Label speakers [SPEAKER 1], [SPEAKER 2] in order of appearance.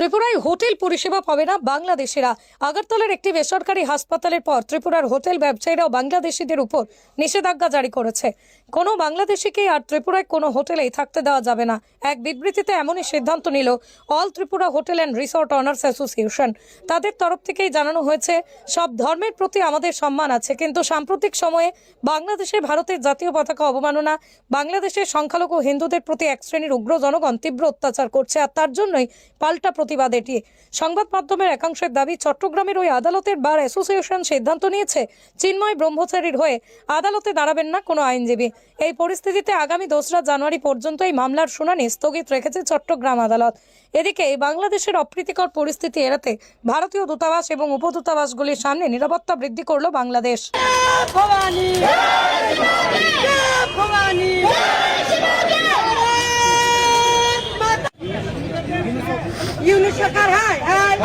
[SPEAKER 1] ত্রিপুরায় হোটেল পরিষেবা পাবে না বাংলাদেশিরা। আগরতলার একটি বেসরকারি হাসপাতালের পর ত্রিপুরার হোটেল ব্যবসায়ীরাও বাংলাদেশিদের উপর নিষেধাজ্ঞা জারি করেছে। কোনো বাংলাদেশিকে আর ত্রিপুরায় কোনো হোটেলেই থাকতে দেওয়া যাবে না। এক বিবৃতিতে এমনই সিদ্ধান্ত নিল all Tripura hotel and resort honours association. তাদের তরফ থেকেই জানানো হয়েছে, সব ধর্মের প্রতি আমাদের সম্মান আছে, কিন্তু সাম্প্রতিক সময়ে বাংলাদেশে ভারতের জাতীয় পতাকা অবমাননা, বাংলাদেশের সংখ্যালঘু হিন্দুদের প্রতি এক শ্রেণীর উগ্র জনগণ তীব্র অত্যাচার করছে, আর তার জন্যই পাল্টা প্রতিবাদ এটি। সংবাদ মাধ্যমের একাংশের দাবি, চট্টগ্রামের ওই আদালতের বার অ্যাসোসিয়েশন সিদ্ধান্ত নিয়েছে চিন্ময় ব্রহ্মচারীর হয়ে আদালতে দাঁড়াবেন না কোনো আইনজীবী। এই পরিস্থিতিতে আগামী 2রা জানুয়ারি পর্যন্ত এই মামলার শুনানি স্থগিত রেখেছে চট্টগ্রাম আদালত। এদিকে বাংলাদেশের অপ্রীতিকর পরিস্থিতি এড়াতে ভারতীয় দূতাবাস এবং উপদূতাবাসগুলির সামনে নিরাপত্তা বৃদ্ধি করল বাংলাদেশ।
[SPEAKER 2] ইউনিট সরকার হায় হায়